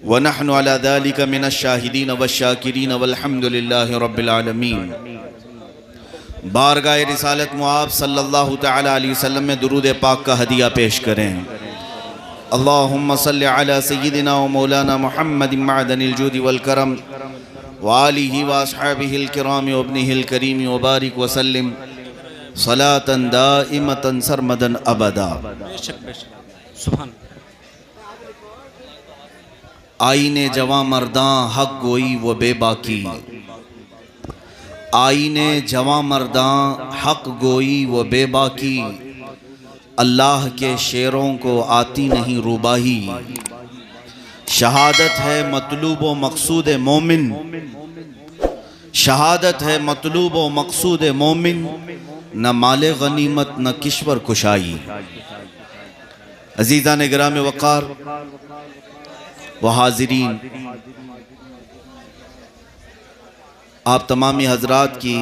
व नहनु अला ज़ालिका मिनश्शाहिदीन वश्शाकिरीन वल्हम्दुलिल्लाहि रब्बिल आलमीन। बारगाह रिसालत मुआब सल्लल्लाहु तआला अलैहि वसल्लम में दुरूद पाक का हदिया पेश करें। अल्लाहुम्मा सल्लि अला सय्यिदिना व मौलाना मुहम्मदिन मअदनिल जूदि वल करम व आलिहि व अस्हाबिहिल किराम व इब्निहिल करीम व बारिक व सल्लिम सलातन दाइमतन सरमदन अबदा। सुभान। आईने जवां मर्दां हक गोई व बेबाकी, आईने जवां मर्दां हक गोई व बेबाकी, अल्लाह के शेरों को आती नहीं रूबाही। शहादत है मतलूब व मकसूद मोमिन, शहादत है मतलूब व मकसूद मोमिन, न माले गनीमत न किश्वर कुशाई। अजीज़ान गिराम वक़ार व हाज़रीन, आप तमामी हजरात की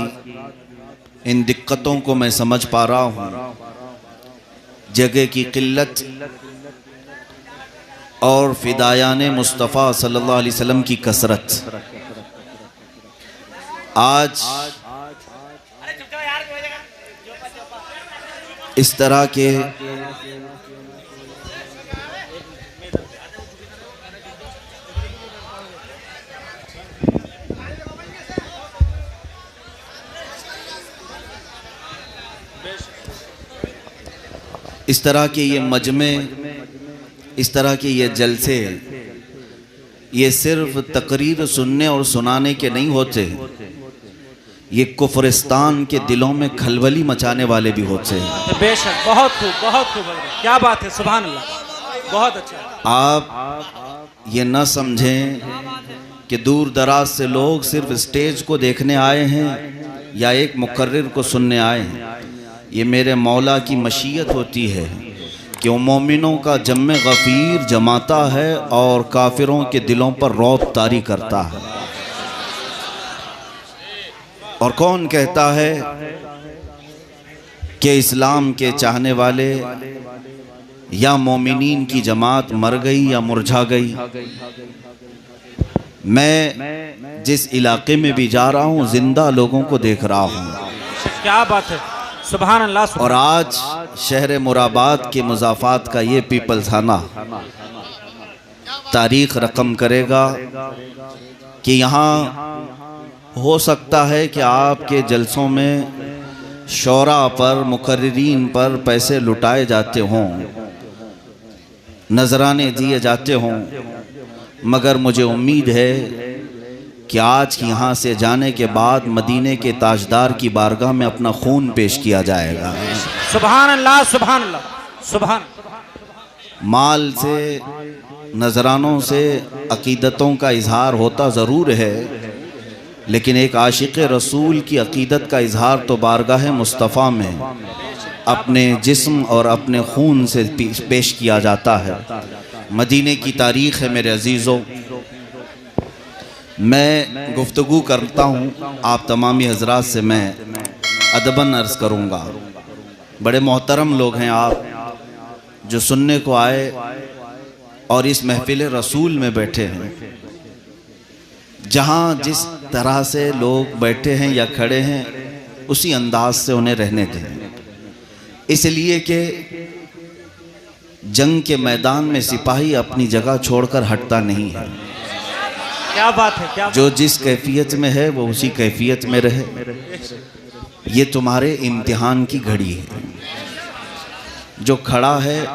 इन दिक्कतों को मैं समझ पा रहा हूँ। जगह की किल्लत और फ़िदायाने मुस्तफ़ा सल्लल्लाहु अलैहि वसल्लम की कसरत। आज इस तरह के ये मजमे, इस तरह के ये जलसे, ये सिर्फ तकरीर सुनने और सुनाने के नहीं होते, ये कुफरिस्तान के दिलों में खलबली मचाने वाले भी होते हैं। बेशक, बहुत खूब, बहुत खूब, क्या बात है, सुभान अल्लाह, बहुत अच्छा। आप ये न समझें कि दूर दराज से लोग सिर्फ स्टेज को देखने आए हैं या एक मुकर्रिर को सुनने आए हैं। ये मेरे मौला की मशीयत होती है कि वो मोमिनों का जम्मे गफ़ीर जमाता है और काफिरों के दिलों पर रौब तारी करता है। और कौन कहता है कि इस्लाम के चाहने वाले या मोमिनीन की जमात मर गई या मुरझा गई। मैं जिस इलाके में भी जा रहा हूँ जिंदा लोगों को देख रहा हूँ। क्या बात है, सुभान अल्लाह। और आज शहर मुराबाद के मुज़ाफ़ात का ये पीपल्स थाना तारीख रकम करेगा कि यहाँ हो सकता है कि आपके जलसों में शोरा पर, मुकर्रिरीन पर पैसे लुटाए जाते हों, नजराने दिए जाते हों, मगर मुझे उम्मीद है कि आज यहाँ से जाने के बाद मदीने के ताजदार की बारगाह में अपना खून पेश किया जाएगा। सुभान अल्लाह, सुभान अल्लाह, सुभान। माल से, नजरानों से अकीदतों का इजहार होता ज़रूर है, लेकिन एक आशिक़ रसूल की अकीदत का इजहार तो बारगाह मुस्तफ़ा में अपने जिस्म और अपने खून से पेश किया जाता है। मदीने की तारीख़ है मेरे अजीज़ों। मैं गुफ्तगू करता हूँ, आप तमामी हजरात से मैं अदबन अर्ज़ करूँगा। बड़े मोहतरम लोग हैं आप, जो सुनने को आए और इस महफिल रसूल में बैठे हैं। जहाँ जिस तरह से लोग बैठे हैं या खड़े हैं, उसी अंदाज से उन्हें रहने दें, इसलिए कि जंग के मैदान में सिपाही अपनी जगह छोड़कर हटता नहीं है। क्या बात है, क्या जो जिस कैफियत में है वो उसी कैफियत में रहे। ये तुम्हारे इम्तिहान की घड़ी है। जो खड़ा है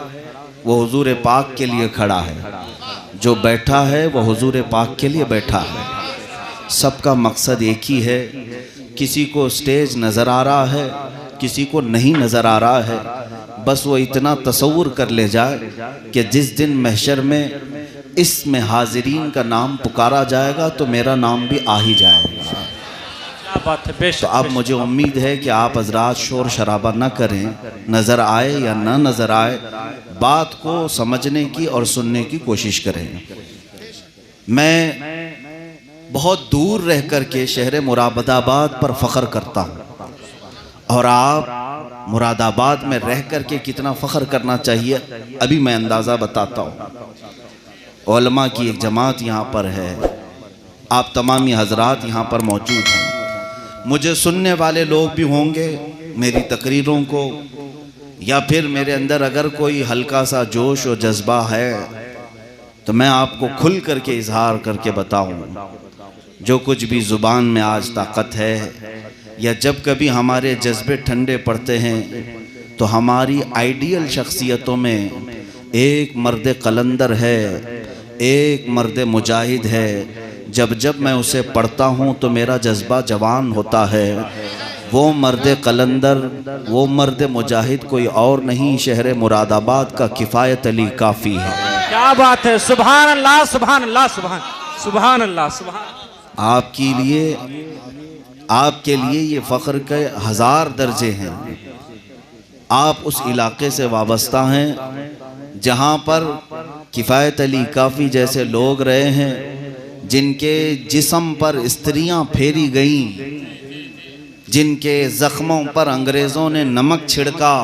वो हुजूर पाक के लिए खड़ा है, जो बैठा है वो हुजूर पाक के लिए बैठा है। सबका मकसद एक ही है। किसी को स्टेज नज़र आ रहा है, किसी को नहीं नज़र आ रहा है। बस वो इतना तसव्वुर कर ले जाए कि जिस दिन महशर में इसमें हाजिरीन का नाम पुकारा जाएगा तो मेरा नाम भी आ ही जाएगा। क्या बात है, बेशक। तो अब मुझे उम्मीद है कि आप हजरात शोर शराबा न करें, नज़र आए या न नज़र आए, बात को समझने की और सुनने की कोशिश करें। मैं बहुत दूर रह कर के शहर मुरादाबाद पर फ़ख्र करता हूँ, और आप मुरादाबाद में रह कर के कितना फ़ख्र करना चाहिए अभी मैं अंदाज़ा बताता हूँ। उलमा की एक जमात यहाँ पर है, आप तमामी हजरात यहाँ पर मौजूद हैं। मुझे सुनने वाले लोग भी होंगे मेरी तकरीरों को, या फिर मेरे अंदर अगर कोई हल्का सा जोश और जज्बा है तो मैं आपको खुल करके इजहार करके बताऊं। जो कुछ भी ज़ुबान में आज ताकत है, या जब कभी हमारे जज्बे ठंडे पड़ते हैं तो हमारी आइडियल शख्सियतों में एक मर्द कलंदर है, एक मर्द मुजाहिद है। जब जब मैं उसे पढ़ता हूँ तो मेरा जज्बा जवान होता है। वो मर्द कलंदर, वो मर्द मुजाहिद कोई और नहीं, शहर मुरादाबाद का किफ़ायत अली काफ़ी है। क्या बात है, सुभान अल्लाह सुभान अल्लाह सुभान अल्लाह सुभान। आपके लिए ये फ़ख्र के 1000 दर्जे हैं। आप उस इलाके से वाबस्ता हैं जहाँ पर किफ़ायत अली काफ़ी जैसे लोग रहे हैं, जिनके जिस्म पर स्त्रियाँ फेरी गईं, जिनके ज़ख्मों पर अंग्रेज़ों ने नमक छिड़का,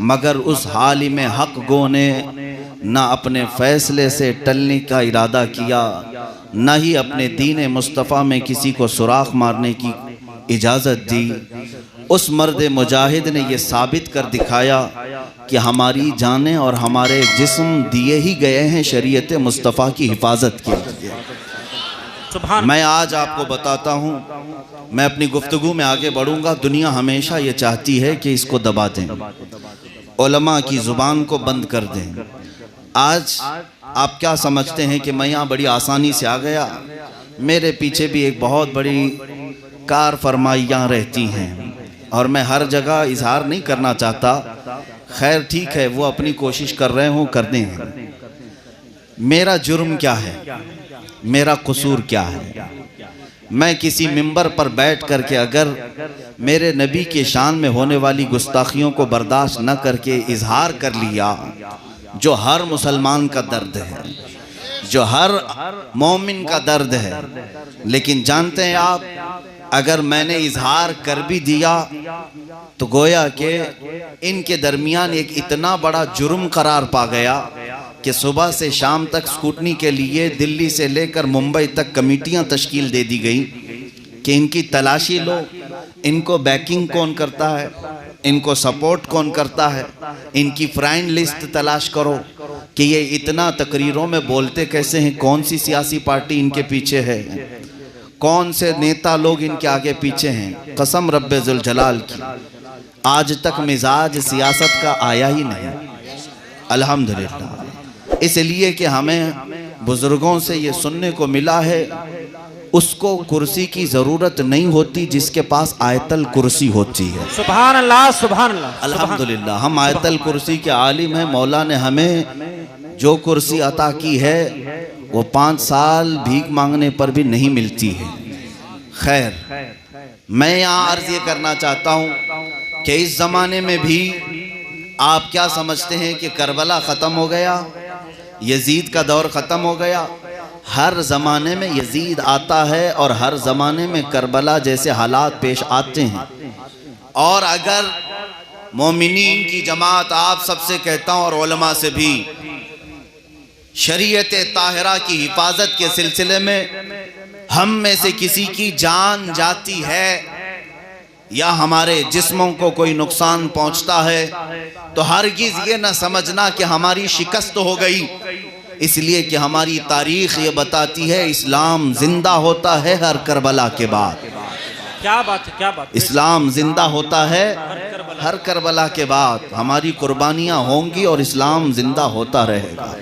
मगर उस हाल में हक़ गो ने न अपने फ़ैसले से टलने का इरादा किया, न ही अपने दीन मुस्तफ़ा में किसी को सुराख मारने की इजाज़त दी। उस मर्द मुजाहिद ने ये साबित कर दिखाया कि हमारी जानें और हमारे जिस्म दिए ही गए हैं शरीयत मुस्तफ़ा की हिफाजत के लिए। मैं आज आपको बताता हूँ, मैं अपनी गुफ्तगू में आगे बढ़ूँगा। दुनिया हमेशा ये चाहती है कि इसको दबा दें, उलमा की ज़ुबान को बंद कर दें। आज आप क्या समझते हैं कि मैं यहाँ बड़ी आसानी से आ गया? मेरे पीछे भी एक बहुत बड़ी कार फरमाइयाँ रहती हैं और मैं हर जगह इजहार नहीं करना चाहता। खैर ठीक है, वो अपनी कोशिश कर रहे हों, कर दें। मेरा जुर्म क्या है, मेरा कसूर क्या है? मैं किसी मिंबर पर बैठ करके अगर मेरे नबी के शान में होने वाली गुस्ताखियों को बर्दाश्त न करके इजहार कर लिया, जो हर मुसलमान का दर्द है, जो हर मोमिन का दर्द है, लेकिन जानते हैं आप, अगर मैंने इजहार कर भी दिया तो गोया कि इनके दरमियान एक इतना बड़ा जुर्म करार पा गया कि सुबह से शाम तक स्कूटनी के लिए दिल्ली से लेकर मुंबई तक कमेटियां तश्कील दे दी गई कि इनकी तलाशी लो, इनको बैकिंग कौन करता है, इनको सपोर्ट कौन करता है, इनकी फ्रेंड लिस्ट तलाश करो कि ये इतना तकरीरों में बोलते कैसे हैं, कौन सी सियासी पार्टी इनके पीछे है, कौन से नेता लोग इनके आगे पीछे हैं। कसम रब्बे जुल जलाल की, आज तक मिजाज सियासत का आया ही नहीं, अल्हम्दुलिल्लाह। इसलिए कि हमें बुजुर्गों से ये सुनने को मिला है, उसको कुर्सी की ज़रूरत नहीं होती जिसके पास आयतल कुर्सी होती है। सुभान अल्लाह सुभान अल्लाह अल्हम्दुलिल्लाह। हम आयतल कुर्सी के आलिम हैं। मौला ने हमें जो कुर्सी अता की है वो 5 साल भीख मांगने पर भी नहीं मिलती है। खैर, मैं यहाँ अर्ज ये करना चाहता हूँ कि इस ज़माने में भी आप क्या समझते हैं कि करबला ख़त्म हो गया, यजीद का दौर ख़त्म हो गया? हर ज़माने में यजीद आता है और हर ज़माने में करबला जैसे हालात पेश आते हैं। और अगर मोमिनीन की जमात, आप सबसे कहता हूँ और उलमा से भी, शरीयत ताहिरा की हिफाजत के सिलसिले में हम में से किसी की जान जाती है या हमारे जिस्मों को कोई नुकसान पहुंचता है तो हरगिज़ ये ना समझना कि हमारी शिकस्त हो गई, इसलिए कि हमारी तारीख़ ये बताती है इस्लाम जिंदा होता है हर करबला के बाद। क्या बात है, क्या बात है। इस्लाम जिंदा होता है हर करबला के बाद। हमारी कुर्बानियाँ होंगी और इस्लाम जिंदा होता रहेगा।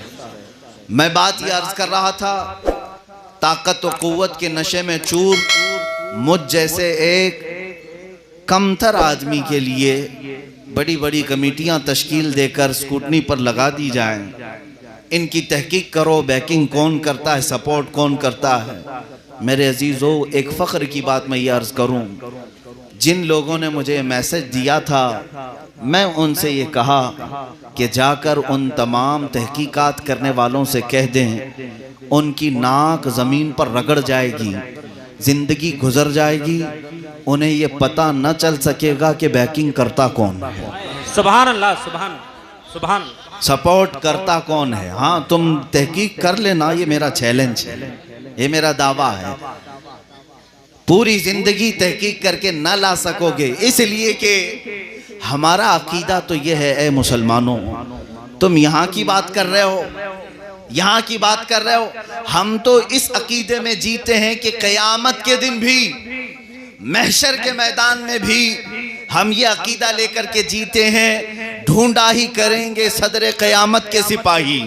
मैं बात ये अर्ज कर रहा था, ताकत व क़ुव्वत के नशे में चूर मुझ जैसे एक कमतर आदमी के लिए बड़ी बड़ी कमेटियां तश्कील देकर स्कूटनी पर लगा दी जाएं। इनकी तहकीक करो, बैकिंग कौन करता है, सपोर्ट कौन करता है। मेरे अजीज़ों, एक फ़ख्र की बात मैं ये अर्ज़ करूं, जिन लोगों ने मुझे मैसेज दिया था, मैं उनसे ये कहा कि जाकर उन तमाम तहकीकात करने वालों से कह दें, उनकी नाक ज़मीन पर रगड़ जाएगी, ज़िंदगी गुजर जाएगी, उन्हें ये पता न चल सकेगा कि बैकिंग करता कौन है। सुभान अल्लाह सुभान। सुभान। सपोर्ट करता कौन है? हाँ, तुम तहकीक कर लेना, ये मेरा चैलेंज है, ये मेरा दावा है। पूरी जिंदगी तहकीक करके न ला सकोगे, इसलिए कि हमारा अकीदा तो ये है, ए मुसलमानों, तुम यहाँ की बात कर रहे हो, यहाँ की बात कर रहे हो, हम तो इस अकीदे में जीते हैं कि क़यामत के दिन भी, महशर के मैदान में भी हम ये अकीदा लेकर के जीते हैं, ढूंढा ही करेंगे सदर क़यामत के सिपाही।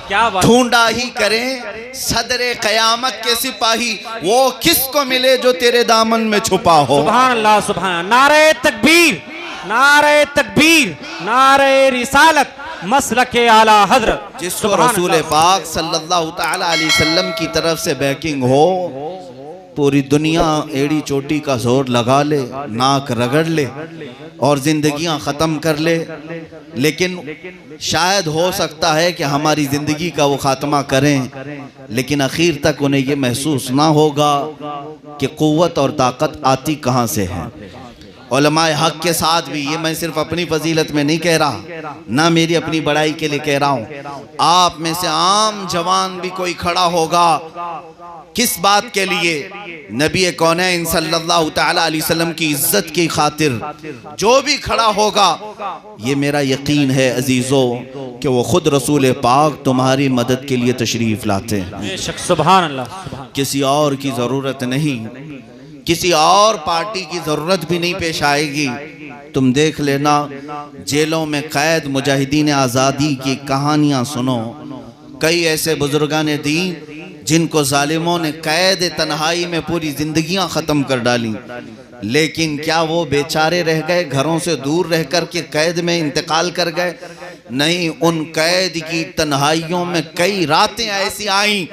क्या बात। ढूंढा ही करें सदर क़यामत के सिपाही, वो किसको मिले जो तेरे दामन में छुपा हो। सुभान अल्लाह, सुभान। नारे तकबीर, नारे तकबीर, नारे रिसालत, मसलके आला हजरत। जिसको रसूल पाक सल्लल्लाहु तआला अलैहि वसल्लम की तरफ से बैकिंग हो, पूरी दुनिया एड़ी चोटी का जोर लगा ले, नाक रगड़ ले और जिंदगियां ख़त्म कर ले, लेकिन शायद हो सकता है कि हमारी ज़िंदगी का वो ख़ात्मा करें, लेकिन आखिर तक उन्हें ये महसूस ना होगा कि क़ुव्वत और ताकत आती कहाँ से है। उलमाए हक के साथ भी, ये मैं सिर्फ अपनी फजीलत में नहीं कह रहा, ना मेरी अपनी बड़ाई के लिए कह रहा हूँ, आप में से आम जवान भी कोई खड़ा होगा, किस बात के लिए? नबी कौनैन सल्लल्लाहु तआला अलैहि वसल्लम की इज्जत की खातिर जो भी खड़ा होगा, ये मेरा यकीन है अजीज़ों कि वो खुद रसूल पाक तुम्हारी मदद के लिए तशरीफ़ लाते हैं। बेशक, सुभान अल्लाह। किसी और की ज़रूरत नहीं, किसी और पार्टी की ज़रूरत भी नहीं पेश आएगी। तुम देख लेना, जेलों में कैद मुजाहिदीन आज़ादी की कहानियाँ सुनो, कई ऐसे बुजुर्गान दीन जिनको जालिमों ने कैद तन्हाई में पूरी जिंदगियां ख़त्म कर डाली, लेकिन क्या वो बेचारे रह गए, घरों से दूर रह कर के कैद में इंतकाल कर गए? नहीं, उन कैद की तन्हाइयों में कई रातें ऐसी आईं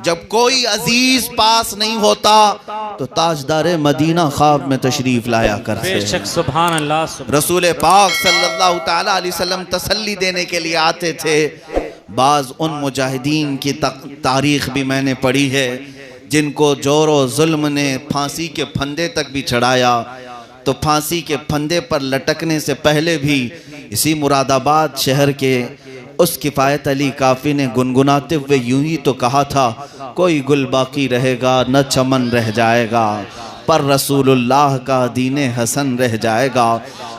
जब कोई अजीज पास नहीं होता तो ताजदार मदीना ख्वाब में तशरीफ लाया करते। बेशक, सुभान अल्लाह। रसूल पाक सल्लल्लाहु तआला अलैहि वसल्लम तसल्ली देने के लिए आते थे। बाज़ उन मुजाहिदीन की तारीख़ भी मैंने पढ़ी है जिनको जोर व जुल्म ने फांसी के फंदे तक भी चढ़ाया, तो फांसी के फंदे पर लटकने से पहले भी इसी मुरादाबाद शहर के उस किफ़ायत अली काफ़ी ने गुनगुनाते हुए यूं ही तो कहा था, कोई गुल बाकी रहेगा न चमन रह जाएगा, पर रसूलुल्लाह का दीने हसन रह जाएगा।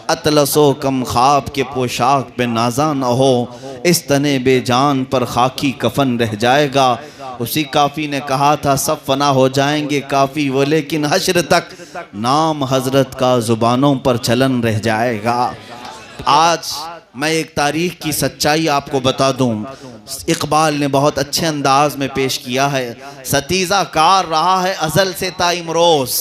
अतलसो कम ख्वाब के पोशाक पे नाजा न हो, इस तने बेजान पर खाकी कफन रह जाएगा। उसी काफ़ी ने कहा था, सब फना हो जाएंगे काफ़ी वो, लेकिन हश्र तक नाम हजरत का ज़ुबानों पर चलन रह जाएगा। आज मैं एक तारीख़ की सच्चाई आपको बता दूं, इकबाल ने बहुत अच्छे अंदाज में पेश किया है। सतीज़ा कार रहा है अज़ल से ता इमरोज़,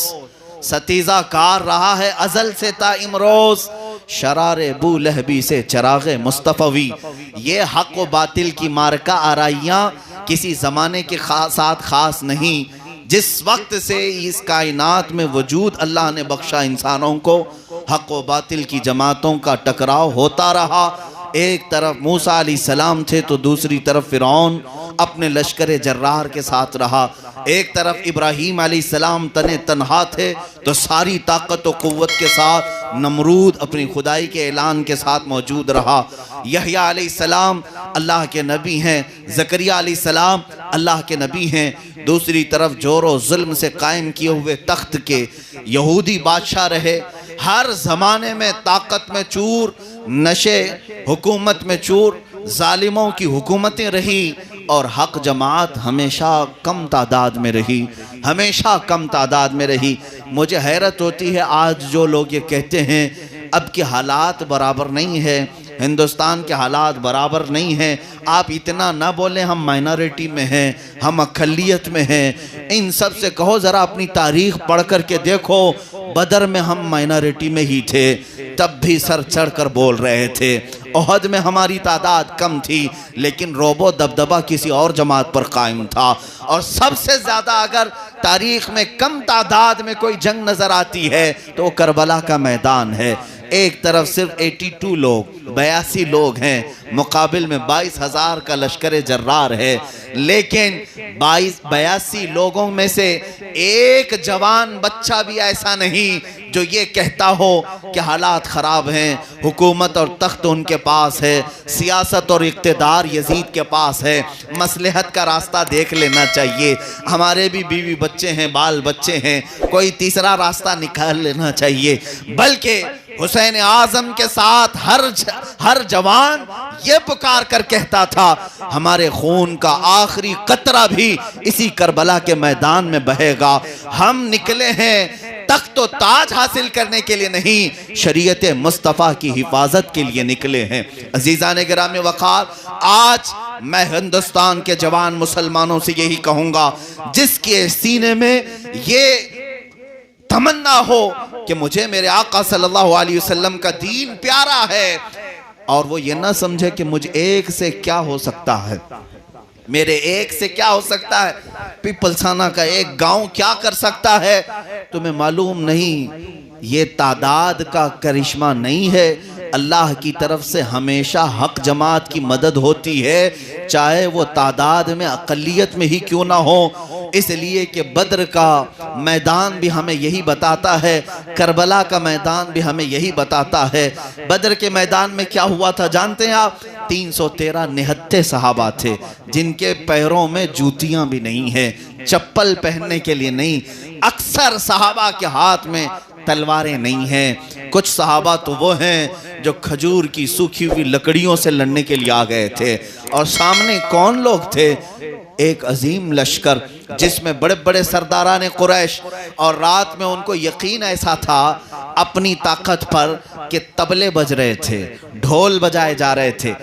सतीज़ा कार रहा है अज़ल से ता इमरोज़, शरारे बू लहबी से चराग़े मुस्तफ़वी। ये हक़ व बातिल की मारका आराइयाँ किसी ज़माने के साथ ख़ास नहीं। जिस वक्त से इस कायनात में वजूद अल्लाह ने बख्शा इंसानों को, हक़ व बातिल की जमातों का टकराव होता रहा। एक तरफ मूसा अलैहिस्सलाम थे तो दूसरी तरफ फ़िरौन अपने लश्कर जर्रार के साथ रहा। एक तरफ इब्राहीम अलैहिस्सलाम तने तन्हा थे तो सारी ताकत व क़ुव्वत के साथ नमरूद अपनी खुदाई के ऐलान के साथ मौजूद रहा। यहया अलैहिस्सलाम अल्लाह के नबी हैं, ज़करिया अलैहिस्सलाम अल्लाह के नबी हैं। दूसरी तरफ जोर व जुल्म से कायम किए हुए तख्त के यहूदी बादशाह रहे। हर ज़माने में ताकत में चूर, नशे हुकूमत में चूर, जालिमों की हुकूमतें रही और हक जमात हमेशा कम तादाद में रही, हमेशा कम तादाद में रही। मुझे हैरत होती है आज जो लोग ये कहते हैं अब के हालात बराबर नहीं है, हिंदुस्तान के हालात बराबर नहीं हैं। आप इतना ना बोलें हम माइनॉरिटी में हैं, हम अक़लियत में हैं। इन सब से कहो ज़रा अपनी तारीख़ पढ़ कर के देखो, बदर में हम माइनॉरिटी में ही थे, तब भी सर चढ़ कर बोल रहे थे। ओहद में हमारी तादाद कम थी लेकिन रोबो दबदबा किसी और जमात पर कायम था। और सबसे ज़्यादा अगर तारीख़ में कम तादाद में कोई जंग नज़र आती है तो करबला का मैदान है। एक तरफ सिर्फ 82 लोग, 82 लोग हैं, मुकाबिल में 22,000 का लश्कर जर्रार है। लेकिन 82 लोगों में से एक जवान बच्चा भी ऐसा नहीं जो ये कहता हो कि हालात ख़राब हैं, हुकूमत और तख्त उनके पास है, सियासत और इक़्तिदार यजीद के पास है, मसलहत का रास्ता देख लेना चाहिए, हमारे भी बीवी बच्चे हैं, बाल बच्चे हैं, कोई तीसरा रास्ता निकाल लेना चाहिए। बल्कि हुसैन आज़म के साथ हर जवान ये पुकार कर कहता था, हमारे खून का आखिरी कतरा भी इसी करबला के मैदान में बहेगा। हम निकले हैं तख्त व ताज हासिल करने के लिए नहीं, शरीयत मुस्तफ़ा की हिफाजत के लिए निकले हैं। अजीज़ान गिराम वक़ार, आज मैं हिंदुस्तान के जवान मुसलमानों से यही कहूँगा, जिसके सीने में ये तमन्ना हो कि मुझे मेरे आका सल्लल्लाहु अलैहि वसल्लम का दीन प्यारा है, और वो ये ना समझे कि मुझ एक से क्या हो सकता है, मेरे एक से क्या हो सकता है, पीपलसाना का एक गांव क्या कर सकता है, तुम्हें मालूम नहीं। ये तादाद का करिश्मा नहीं है, अल्लाह की तरफ से हमेशा हक जमात की मदद होती है, चाहे वो तादाद में अक़लियत में ही क्यों ना हो। इसलिए कि बद्र का मैदान भी हमें यही बताता है, करबला का मैदान भी हमें यही बताता है। बद्र के मैदान में क्या हुआ था जानते हैं आप? 313 निहत्ते सहाबा थे, जिनके पैरों में जूतियां भी नहीं है, चप्पल पहनने के लिए नहीं। अक्सर सहाबा के हाथ में तलवारें नहीं हैं। कुछ सहाबा तो वो हैं जो खजूर की सूखी हुई लकड़ियों से लड़ने के लिए आ गए थे, और सामने कौन लोग थे? एक अजीम लश्कर जिसमें बड़े बड़े सरदारान कुरैश, और रात में उनको यकीन ऐसा था अपनी ताकत पर कि तबले बज रहे थे, ढोल बजाए जा रहे थे,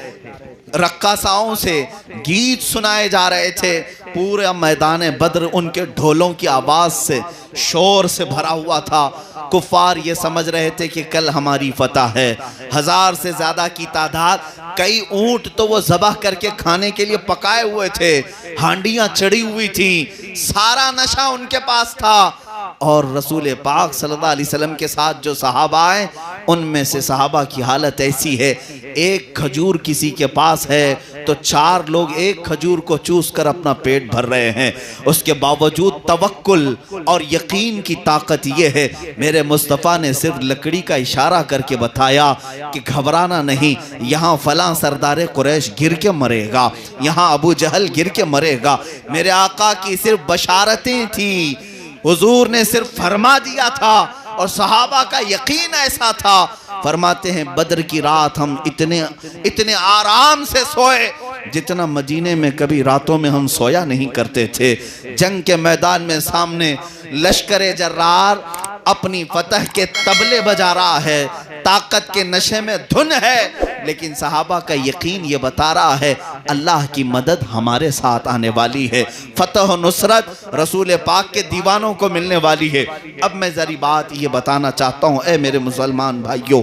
रक्कासाओं से गीत सुनाए जा रहे थे। पूरे मैदान बद्र उनके ढोलों की आवाज़ से, शोर से भरा हुआ था। कुफार ये समझ रहे थे कि कल हमारी फतह है। 1000 से ज़्यादा की तादाद, कई ऊंट तो वो ज़बह करके खाने के लिए पकाए हुए थे, हांडियाँ चढ़ी हुई थी, सारा नशा उनके पास था। और रसूल पाक सल्लल्लाहु अलैहि वसल्लम के साथ जो सहाबा आए, उनमें से सहाबा की हालत ऐसी है, एक खजूर किसी के पास है तो 4 लोग एक खजूर को चूस कर अपना पेट भर रहे हैं। उसके बावजूद तवक्कुल और यकीन की ताकत ये है, मेरे मुस्तफ़ा ने सिर्फ लकड़ी का इशारा करके बताया कि घबराना नहीं, यहाँ फलां सरदार कुरैश गिर के मरेगा, यहाँ अबू जहल गिर के मरेगा। मेरे आका की सिर्फ बशारतें थी, हुजूर ने सिर्फ फरमा दिया था, और सहाबा का यकीन ऐसा था। फरमाते हैं बद्र की रात हम इतने आराम से सोए जितना मदीने में कभी रातों में हम सोया नहीं करते थे। जंग के मैदान में सामने लश्कर जर्रार अपनी फतह के तबले बजा रहा है, ताकत के नशे में धुन है, लेकिन सहाबा का यकीन ये बता रहा है अल्लाह की मदद हमारे साथ आने वाली है, फतह और नुसरत रसूल पाक के दीवानों को मिलने वाली है। अब मैं जरी बात ये बताना चाहता हूँ, ए मेरे मुसलमान भाइयों,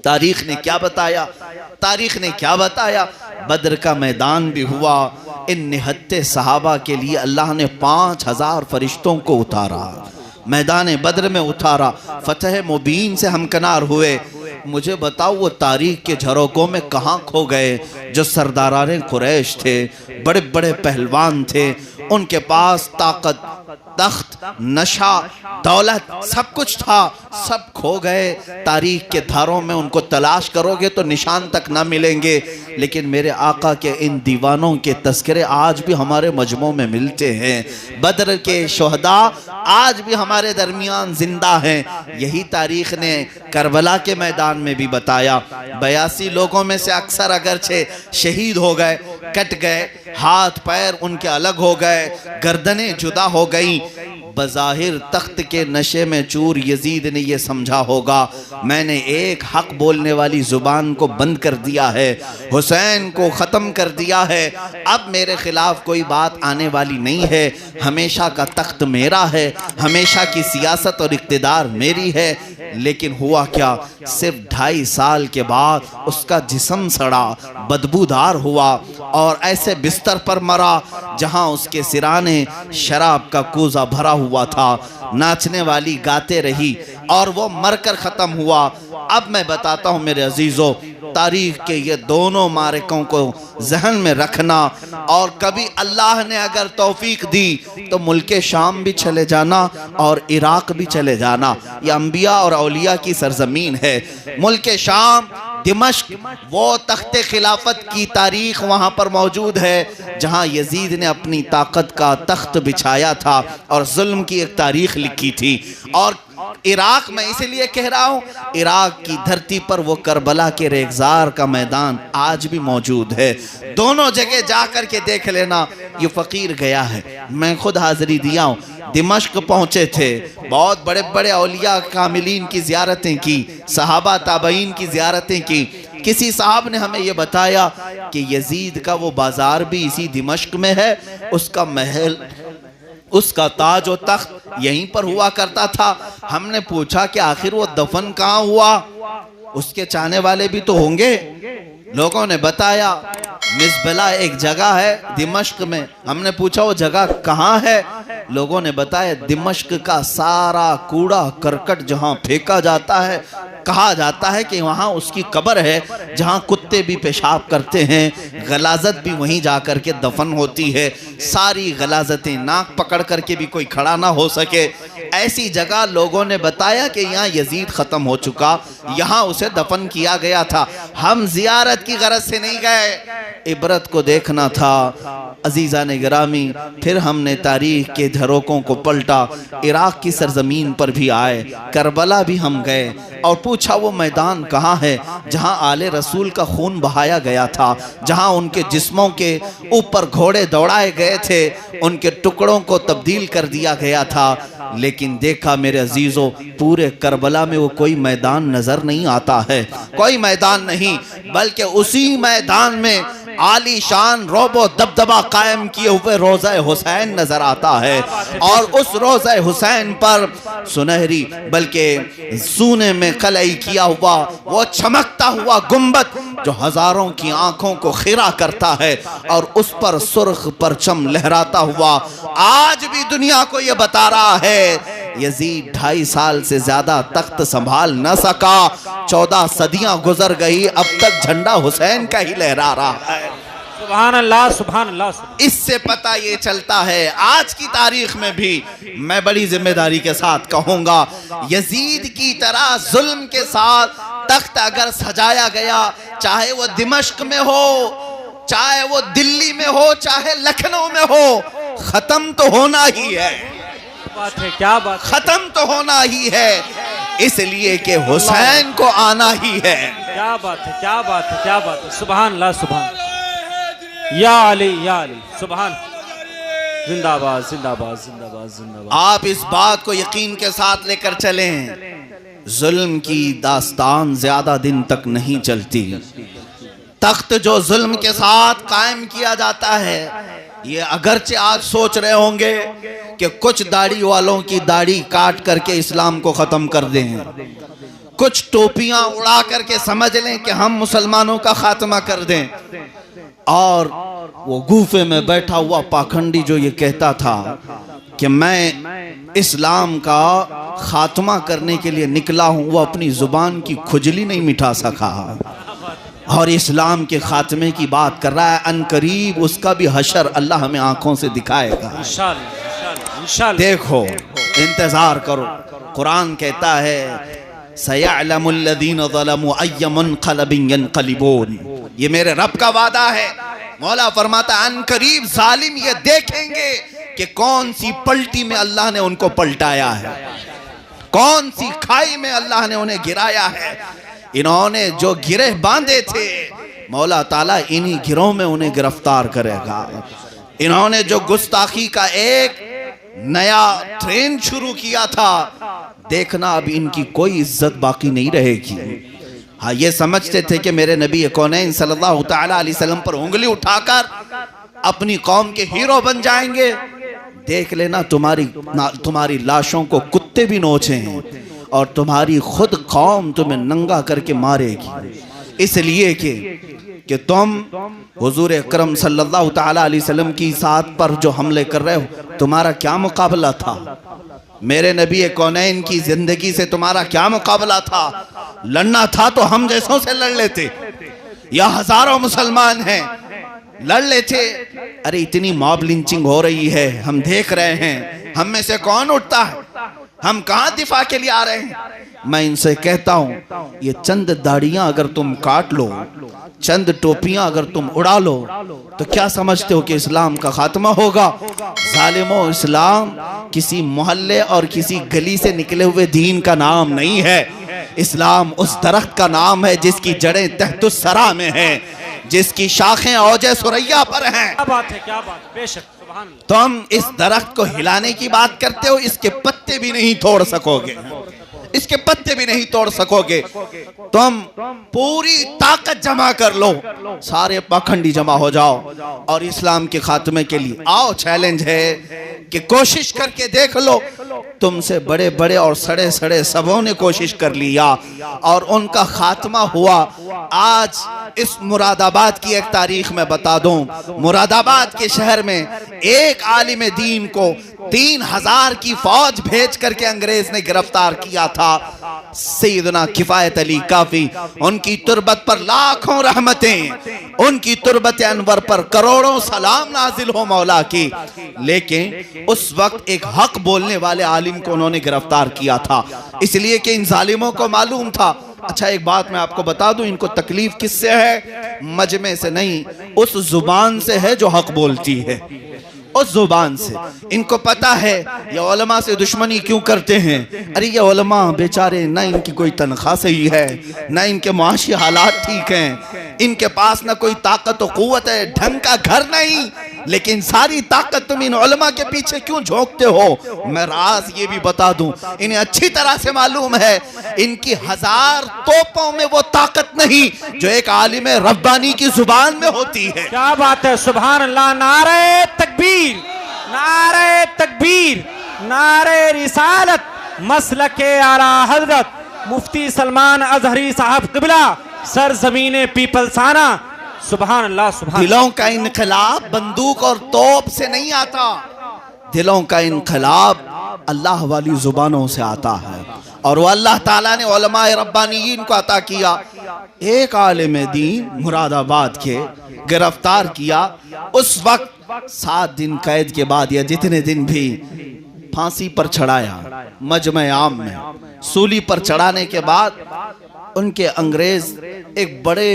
तारीख ने क्या बताया? तारीख ने क्या बताया? बद्र का मैदान भी हुआ, इन निहत्ते सहाबा के लिए अल्लाह ने 5000 फरिश्तों को उतारा, मैदान बद्र में उतारा, फतह मुबीन से हमकनार हुए। मुझे बताओ वो तारीख के झरोकों में कहाँ खो गए जो सरदारान कुरैश थे, बड़े बड़े पहलवान थे, उनके पास ताकत, तख्त, नशा, दौलत सब कुछ था, सब खो गए। तारीख के धारों में उनको तलाश करोगे तो निशान तक ना मिलेंगे। लेकिन मेरे आका के इन दीवानों के तस्करे आज भी हमारे मजमों में मिलते हैं। बद्र के शोहदा आज भी हमारे दरमियान जिंदा हैं। यही तारीख ने करबला के मैदान में भी बताया। 82 लोगों में से अक्सर अगरचे शहीद हो गए, कट गए, हाथ पैर उनके अलग हो गए, गर्दनें जुदा हो गई। बज़ाहिर तख्त के नशे में चूर यजीद ने यह समझा होगा मैंने एक हक बोलने वाली जुबान को बंद कर दिया है, हुसैन को ख़त्म कर दिया है, अब मेरे खिलाफ कोई बात आने वाली नहीं है, हमेशा का तख्त मेरा है, हमेशा की सियासत और इक़्तिदार मेरी है। लेकिन हुआ क्या, सिर्फ 2.5 साल के बाद उसका जिस्म सड़ा, बदबूदार हुआ और ऐसे बिस्तर पर मरा जहां उसके सिराने शराब का कूजा भरा हुआ था। नाचने वाली गाते रही और वो मरकर ख़त्म हुआ। अब मैं बताता हूँ मेरे अजीज़ों, तारीख़ के ये दोनों मारकों को जहन में रखना, और कभी अल्लाह ने अगर तौफीक दी तो मुल्क शाम भी चले जाना और इराक़ भी चले जाना। ये अंबिया और औलिया की सरजमीन है। मुल्क शाम, दिमश्क, वो तख्ते खिलाफत की तारीख़ वहाँ पर मौजूद है जहाँ यजीद ने अपनी ताकत का तख्त बिछाया था और जुल्म की एक तारीख़ लिखी थी। और इराक़ में इसलिए कह रहा हूँ, इराक़ की धरती पर वो करबला के रेगज़ार का मैदान आज भी मौजूद है। दोनों जगह जा कर के देख लेना। ये फ़कीर गया है, मैं खुद हाज़िरी दिया हूँ। दिमश्क पहुँचे थे, बहुत बड़े बड़े औलिया कामिलीन की ज़ियारतें की, सहाबा ताबईन की ज़ियारतें की। किसी साहब ने हमें ये बताया कि यजीद का वो बाज़ार भी इसी दिमश्क में है, उसका महल, उसका ताज और तख्त यहीं पर हुआ करता था। हमने पूछा कि आखिर वो दफन कहाँ हुआ, उसके चाहने वाले भी तो होंगे। लोगों ने बताया मिसबला एक जगह है दिमश्क में। हमने पूछा वो जगह कहाँ है, लोगों ने बताया दिमश्क का सारा कूड़ा करकट जहाँ फेंका जाता है, कहा जाता है कि वहाँ उसकी कब्र है जहाँ कुत्ते भी पेशाब करते हैं, गलाजत भी वहीं जा कर के दफन होती है। सारी गलाजतें, नाक पकड़ कर के भी कोई खड़ा ना हो सके, ऐसी जगह लोगों ने बताया कि यहाँ यजीद ख़त्म हो चुका, यहाँ उसे दफन किया गया था। हम ज़ियारत की गरज से नहीं गए, इबरत को देखना था। अजीज़ा ने गिरामी, फिर हमने तारीख़ के झरोकों को पलटा, इराक़ की सरजमीन पर भी आए, करबला भी हम गए और पूछा वो मैदान कहाँ है जहाँ आले रसूल का खून बहाया गया था, जहाँ उनके जिस्मों के ऊपर घोड़े दौड़ाए गए थे, उनके टुकड़ों को तब्दील कर दिया गया था। लेकिन देखा मेरे अजीज़ों, पूरे करबला में वो कोई मैदान नज़र नहीं आता है, कोई मैदान नहीं, बल्कि उसी मैदान में आली शान रोबो दबदबा कायम किए हुए रोज़ा हुसैन नजर आता है। और उस रोज़ा हुसैन पर सुनहरी बल्कि सोने में कलई किया हुआ वो चमकता हुआ गुंबद जो हजारों की आंखों को खिरा करता है, और उस पर सुर्ख परचम लहराता हुआ आज भी दुनिया को ये बता रहा है यजीद 2.5 साल से ज्यादा तख्त संभाल न सका, 14 सदियां गुजर गई, अब तक झंडा हुसैन का ही लहरा रहा है। सुभान अल्लाह, सुभान अल्लाह। इससे पता ये चलता है आज की तारीख में भी मैं बड़ी जिम्मेदारी के साथ कहूंगा, यजीद की तरह जुल्म के साथ तख्त अगर सजाया गया, चाहे वो दिमश्क में हो, चाहे वो दिल्ली में हो, चाहे लखनऊ में हो, खत्म तो होना ही है। बात है, क्या बात, खत्म तो होना ही है, इसलिए कि हुसैन को आना ही है। क्या बात है, क्या बात है, क्या बात है। सुभान अल्लाह, सुभान या अली, या अली, सुभान। जिंदाबाद, जिंदाबाद, जिंदाबाद, जिंदाबाद। आप इस बात को यकीन के साथ लेकर चलें, जुल्म की दास्तान ज्यादा दिन तक नहीं चलती। तख्त जो जुल्म के साथ कायम किया जाता है, ये अगरचे आज सोच रहे होंगे कि कुछ दाढ़ी वालों की दाढ़ी काट करके इस्लाम को खत्म कर दें, कुछ टोपियां उड़ा करके समझ लें कि हम मुसलमानों का खात्मा कर दें, और वो गुफे में बैठा हुआ पाखंडी जो ये कहता था कि मैं इस्लाम का खात्मा करने के लिए निकला हूं, वो अपनी जुबान की खुजली नहीं मिटा सका और इस्लाम के खात्मे की बात कर रहा है। अनकरीब उसका भी हशर अल्लाह हमें आंखों से दिखाएगा इंशाअल्लाह, इंशाअल्लाह। देखो, इंतजार करो। कुरान कहता है सयअलमुल्लज़ीन ज़लमू अय्य मुनक़लबिन यनक़लिबून, ये मेरे रब का वादा है। मौला फरमाता अनकरीब जालिम ये देखेंगे कि कौन सी पलटी में अल्लाह ने उनको पलटाया है, कौन सी खाई में अल्लाह ने उन्हें गिराया है। इन्होंने जो गिरह बांधे थे, मौला ताला इन्हीं गिरोह में उन्हें गिरफ्तार करेगा। इन्होंने जो गुस्ताखी का एक नया ट्रेंड शुरू किया था, देखना अब इनकी कोई इज्जत बाकी नहीं रहेगी। हाँ, ये समझते थे कि मेरे नबी कौनैन सल्लल्लाहु तआला अलैहि वसल्लम पर उंगली उठाकर अपनी कौम के हीरो बन जाएंगे। देख लेना तुम्हारी लाशों को कुत्ते भी नोचें और तुम्हारी खुद कौम तुम्हें नंगा करके मारेगी, इसलिए कि कि तुम हुजूर अकरम सल्लल्लाहु ताला अलैहि वसल्लम की साथ पर जो हमले कर रहे हो, तुम्हारा क्या मुकाबला था? मेरे नबी कौनैन की जिंदगी से तुम्हारा क्या मुकाबला था? लड़ना था तो हम जैसों से लड़ लेते, या हजारों मुसलमान हैं लड़ लेते। अरे इतनी मॉब लिंचिंग हो रही है, हम देख रहे हैं, हम में से कौन उठता है? हम कहां दिफा के लिए आ रहे हैं? मैं इनसे कहता हूं, ये चंद दाढ़ियां अगर तुम काट लो, चंद टोपियां अगर तुम उड़ा लो, तो क्या समझते हो कि इस्लाम का खात्मा होगा? जालिमो, इस्लाम किसी मोहल्ले और किसी गली से निकले हुए दीन का नाम नहीं है। इस्लाम उस दरख्त का नाम है जिसकी जड़ें तहतुस सरा में हैं, जिसकी शाखें औजे सुरैया पर हैं। क्या बात है, क्या बात, बेशक, सुभान अल्लाह। तुम इस दरख्त को हिलाने की बात करते हो, इसके पत्ते भी नहीं तोड़ सकोगे, इसके पत्ते भी नहीं तोड़ सकोगे। तुम पूरी ताकत जमा कर लो, सारे पाखंडी जमा हो जाओ और इस्लाम के खात्मे के लिए आओ। चैलेंज है कि कोशिश करके देख लो। तुमसे बड़े बड़े और सड़े सड़े सबों ने कोशिश कर लिया और उनका खात्मा हुआ। आज इस मुरादाबाद की एक तारीख में बता दूं, मुरादाबाद के शहर में एक आलिम दीन को 3000 की फौज भेज करके अंग्रेज ने गिरफ्तार किया था। सैयदना किफायत अली काफी, उनकी तुरबत पर लाखों रहमतें, उनकी तुरबत अनवर पर करोड़ों सलाम नाजिल हो मौला की। लेकिन उस वक्त एक हक बोलने वाले आलिम को उन्होंने गिरफ्तार किया था, इसलिए कि इन जालिमों को मालूम था। अच्छा एक बात मैं आपको बता दूं, इनको तकलीफ किससे है? मजमे से नहीं, उस जुबान से है जो हक बोलती है, उस जुबान से। इनको पता है ये उलमा से दुश्मनी क्यों करते हैं। अरे ये उलमा बेचारे ना इनकी कोई तनख्वाह सही है, ना इनके माशी हालात ठीक हैं, इनके पास ना कोई ताकत और कुव्वत है, ढंग का घर नहीं, लेकिन सारी ताकत तुम इन उलमा के पीछे क्यों झोंकते हो? मैं राज ये भी बता दूं, इन्हें अच्छी तरह से मालूम है इनकी 1000 तोपों में वो ताकत नहीं जो एक आलिम रब्बानी की जुबान में होती है। क्या बात है, सुभान अल्लाह। नारे तकबीर, नारे तकबीर, नारे रिसालत, मसलके आला हजरत मुफ्ती सलमान अजहरी साहब क़िबला, सरज़मीने पीपलसाना। सुभान अल्लाह, सुभान। दिलों का इनकलाब बंदूक और तोप से नहीं आता, दिलों का इनकलाब अल्लाह वाली जुबानों से आता है, और वो अल्लाह ताला ने उलमाए रब्बानीयीन को अता किया। एक आलिम दीन मुरादाबाद के गिरफ्तार किया, उस वक्त 7 दिन कैद के बाद या जितने दिन भी फांसी पर चढ़ाया, मजमे आम में सूली पर चढ़ाने के बाद उनके अंग्रेज एक बड़े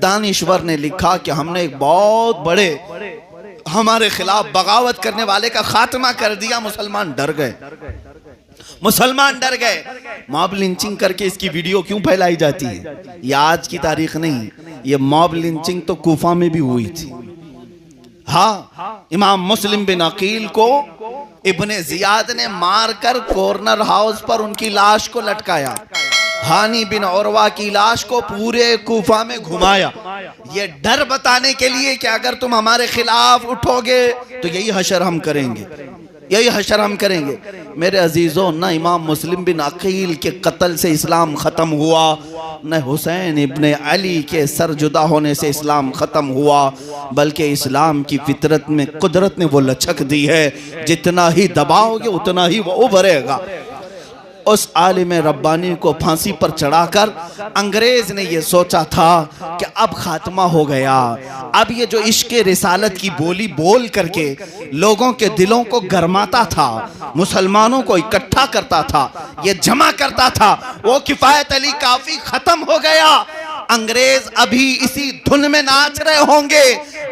दानिश्वर ने लिखा कि हमने एक बहुत बड़े हमारे खिलाफ बगावत करने वाले का खात्मा कर दिया। मुसलमान डर गए, मुसलमान डर गए। मॉब लिंचिंग करके इसकी वीडियो क्यों फैलाई जाती है? ये आज की तारीख नहीं, ये मॉब लिंचिंग तो कूफा में भी हुई थी। हाँ, इमाम मुस्लिम बिन अकील को इब्ने जियाद ने मारकर कॉर्नर हाउस पर उनकी लाश को लटकाया। हानी बिन उरवा की लाश को पूरे कूफा में घुमाया, ये डर बताने के लिए कि अगर तुम हमारे खिलाफ उठोगे तो यही हशर हम करेंगे, यही हशर हम करेंगे। मेरे अजीजों, न इमाम मुस्लिम बिन अकील के कत्ल से इस्लाम ख़त्म हुआ, न हुसैन इब्ने अली के सर जुदा होने से इस्लाम ख़त्म हुआ, बल्कि इस्लाम की फितरत में कुदरत ने वो लचक दी है, जितना ही दबाओगे उतना ही वो उभरेगा। उस आलिम रब्बानी को फांसी पर चढ़ाकर अंग्रेज ने ये सोचा था कि अब खात्मा हो गया, अब ये जो इश्क रिसालत की बोली बोल करके लोगों के दिलों को गरमाता था, मुसलमानों को इकट्ठा करता था, ये जमा करता था, वो किफायत अली काफी खत्म हो गया। अंग्रेज अभी इसी धुन में नाच रहे होंगे,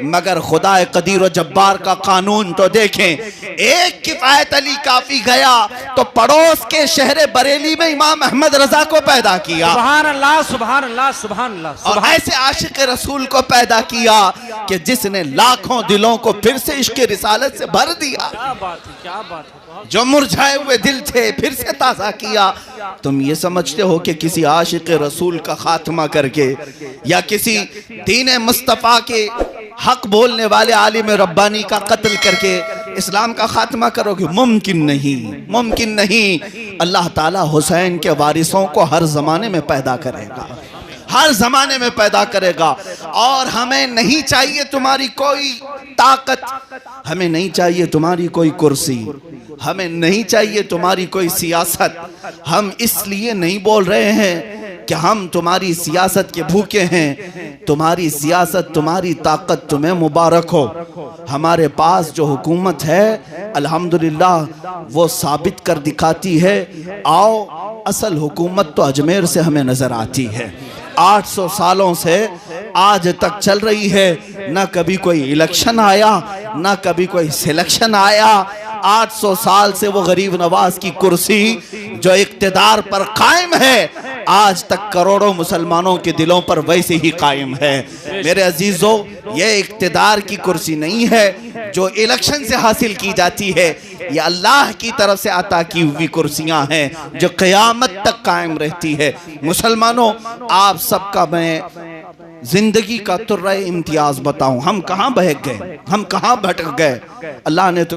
मगर खुदा कदीर व जब्बार का कानून तो देखें। एक किफायत अली काफी गया तो पड़ोस के शहर बरेली में इमाम अहमद रजा को पैदा किया। सुभान अल्लाह, सुभान अल्लाह, सुभान अल्लाह। और ऐसे आशिक रसूल को पैदा किया कि जिसने लाखों दिलों को फिर से इश्क रिसालत से भर दिया। क्या बात है, क्या बात है। जो मुरझाए हुए दिल थे फिर से ताज़ा किया। तुम ये समझते हो कि किसी आशिक रसूल का खात्मा करके या किसी दीन मुस्तफ़ा के हक बोलने वाले आलिम रब्बानी का कत्ल करके इस्लाम का खात्मा करोगे? मुमकिन नहीं, मुमकिन नहीं। अल्लाह ताला हुसैन के वारिसों को हर जमाने में पैदा करेगा, हर जमाने में पैदा करेगा। और हमें नहीं चाहिए तुम्हारी कोई ताकत, हमें नहीं चाहिए तुम्हारी कोई कुर्सी, हमें नहीं चाहिए तुम्हारी कोई सियासत। हम इसलिए नहीं बोल रहे हैं कि हम तुम्हारी सियासत के भूखे हैं। तुम्हारी सियासत, तुम्हारी ताकत तुम्हें मुबारक हो। हमारे पास जो हुकूमत है अल्हम्दुलिल्लाह वो साबित कर दिखाती है। आओ, असल हुकूमत तो अजमेर से हमें नजर आती है। 800 सालों से आज तक चल रही है। ना कभी कोई इलेक्शन आया, ना कभी कोई सिलेक्शन आया। 800 साल से वो गरीब नवाज की कुर्सी जो इक्तिदार पर कायम है, आज तक करोड़ों मुसलमानों के दिलों पर वैसे ही कायम है। मेरे अजीजों, ये इक्तिदार की कुर्सी नहीं है जो इलेक्शन से हासिल की जाती है, ये अल्लाह की तरफ से अता की हुई कुर्सियां हैं जो क़यामत तक कायम रहती है। मुसलमानों, आप सबका मैं जिंदगी का तुर्रा इम्तियाज बताऊं, हम कहां बहक गए, हम कहां भटक गए। अल्लाह ने तो